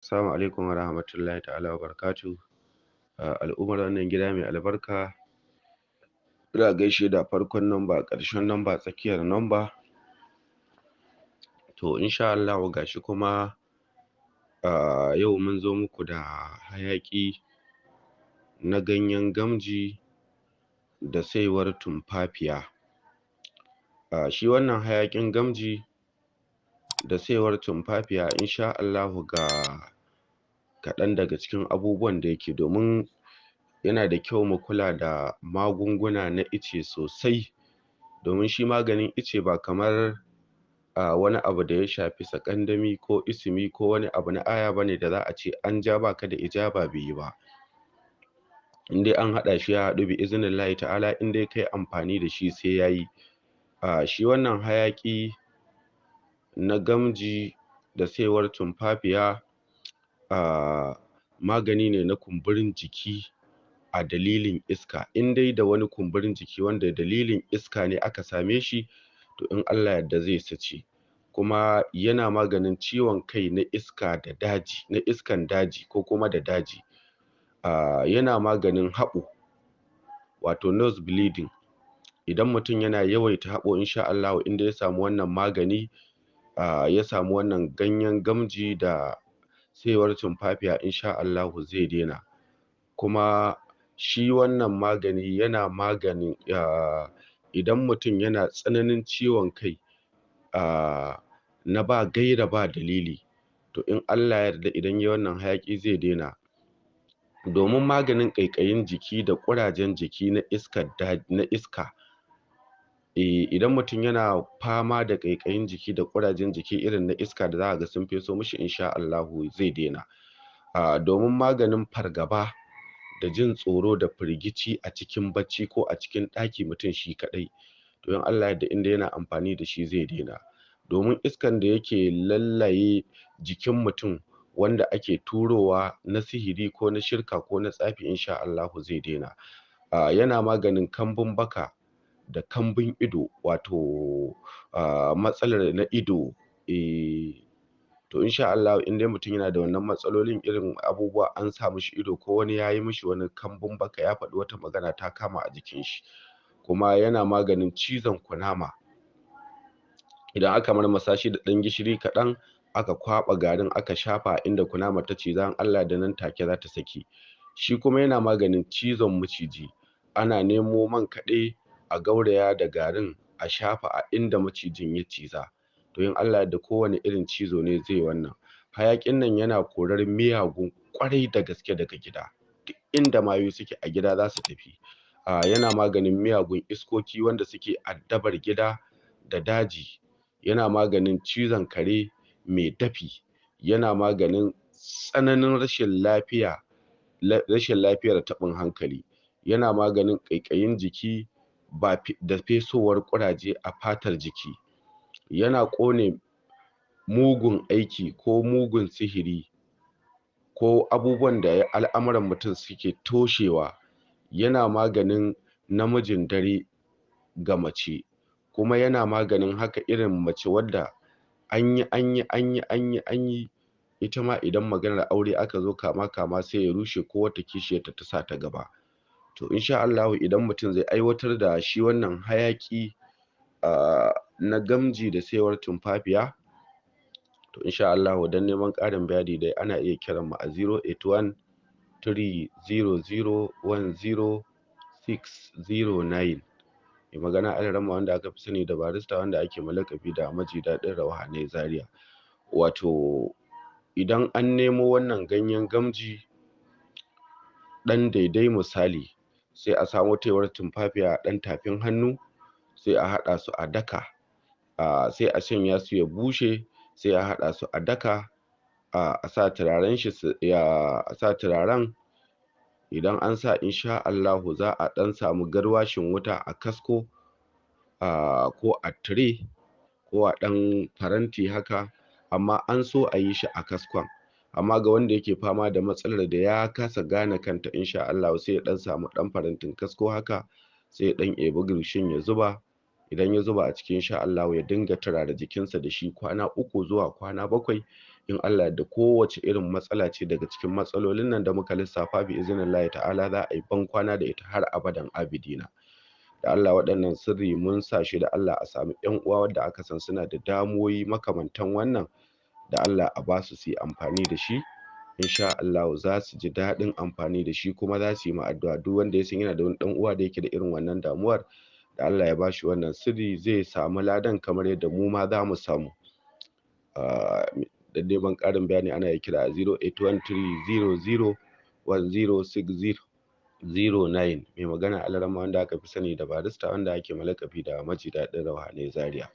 Assalamu alaikum wa rahmatullahi ta'ala wa barakatuh. Al'ummar wannan gida mai albarka, ina gaishe da farkon namba, ƙarshen namba, tsakiyar namba. To insha Allahu gashi kuma yau mun zo muku da hayaƙi na ganyen gamji da saiwar tumfafiya. Shi wannan hayaƙin gamji da saiwar tumfafiya insha Allahu ga kaɗan daga cikin abubuwan da yake, domin yana da kyau mu kula da magunguna na ice sosai, domin shi maganin ice ba kamar wani abu da ya shafi sakandami ko isimi ko wani abu na aya bane da za a ce an ja baka da ijaba bai yi ba. In dai an haɗa shi ya haɗu bi iznillahi ta'ala, in dai kai amfani da shi sai yayi. Shi wannan hayaƙi na gamji da saiwar tumfafiya magani ne na kumburin jiki a dalilin iska. In dai da wani kumburin jiki wanda dalilin iska ne aka same shi, to in Allah ya yarda zai sace. Kuma yana maganin ciwon kai na iska da daji, na iskan daji ko kuma da daji. Yana maganin haɓo, wato nose bleeding. Idan mutum yana yawaita haɓo insha Allahu in dai ya samu wannan magani, ya samu wannan ganyen gamji da saiwar tumfafiya insha Allahu zai daina. Kuma shi wannan magani yana maganin idan mutum yana tsananin ciwon kai na ba gaira ba dalili, to in Allah ya yarda idan yayi wannan hayaƙi zai daina. Domin maganin ƙaiƙayin jiki da ƙurajen jiki na iska, idan mutum yana fama da ƙaiƙayin jiki da ƙurajen jiki irin na iska da za ka ga sun feso mishi insha Allahu zai daina. Domin maganin fargaba da jin tsoro da firgici a cikin bacci ko a cikin ɗaki mutum shi kaɗai, to in Allah ya yarda in dai yana amfani da shi zai daina. Domin iskan da yake lallaye jikin mutum wanda ake turowa na sihiri ko na shirka ko na tsafi insha Allahu zai daina. Yana maganin kambun baka da kambun ido, wato matsalar na ido. To insha Allahu in dai mutum yana da wannan matsalolin, irin abubuwa an sa mishi ido ko wani ya yi mishi wani kambun baka, ya faɗi wata magana ta kama a jikin shi. Kuma yana maganin cizon kunama. Idan aka marmasa shi da ɗan gishiri kaɗan, aka kwaɓa garin aka shafa inda kunamar ta ciza, in Allah da nan take za ta saki. Shi kuma yana maganin cizon maciji. Ana nemo man kaɗe a gauraya da garin a shafa a inda macijin ya ciza, to in Allah da kowane irin cizo ne zai wannan. Hayaƙin nan yana korar miyagun ƙwarai da gaske daga gida. Duk inda mayu suke a gida za su tafi. Yana maganin miyagun iskoki wanda suke addabar gida da daji. Yana maganin cizon kare mai dafi. Yana maganin tsananin rashin lafiyar taɓin hankali. Yana maganin ƙaiƙayin jiki da fesowar ƙuraje a fatar jiki. Yana ƙone mugun aiki ko mugun sihiri ko abubuwan da al'amuran mutum suke toshewa. Yana maganin namijin dare ga mace. Kuma yana maganin haka irin mace wadda an yi ita ma idan maganar aure aka zo kama sai ya rushe ko wata kishiyarta ta sa ta gaba. To insha Allahu idan mutum zai aiwatar da shi wannan hayaƙi na gamji da saiwar tumfafiya, to insha Allahu don neman ƙarin bayani dai ana iya kiran mu a 081 300 10609. Mai magana Alaramma, wanda aka fi sani da barista, wanda ake malakabi da maji daɗin rauhanai Zaria. Wato idan an nemo wannan ganyen gamji ɗan daidai misali, sai a samo saiwar tumfafiya ɗan tafin hannu, sai a haɗa su a daka, sai a shanya su ya bushe, sai a haɗa su a daka, a sa turaren idan an sa insha Allahu za a ɗan samu garwashin wuta a kasko ko a tire ko a ɗan faranti haka, amma an so a yi shi a kaskon. Amma ga wanda yake fama da matsalar da ya kasa gane kanta insha Allahu sai ya ɗan samu ɗan farantin kasko haka, sai ya ɗan ebi girshin ya zuba. Idan ya zuba a cikin insha Allahu ya dinga turara jikinsa da shi kwana 3 zuwa kwana 7. in Allah ya yarda kowace irin matsala ce daga cikin matsalolin nan da muka lissafa bi iznillahi ta'ala za a yi bankwana da ita har abadan abidina. Da Allah waɗannan sirri mun sa shi da Allah a sami ƴan uwa wanda aka san suna da damuwoyi makamantan wannan, da Allah a basu su yi amfani da shi, insha Allahu za su ji daɗin amfani da shi kuma za su yi ma addu'a. Duk wanda ya san yana da wani ɗan uwa da yake da irin wannan damuwar, da Allah ya bashi wannan sirri zai samu ladan kamar yadda mu ma za mu samu. Da neman ƙarin bayani ana iya kira a 081300106009. Mai magana Alaramma wanda aka fi sani da Barista, wanda ake ma laƙabi da Maji Daɗin Rauhanai Zaria.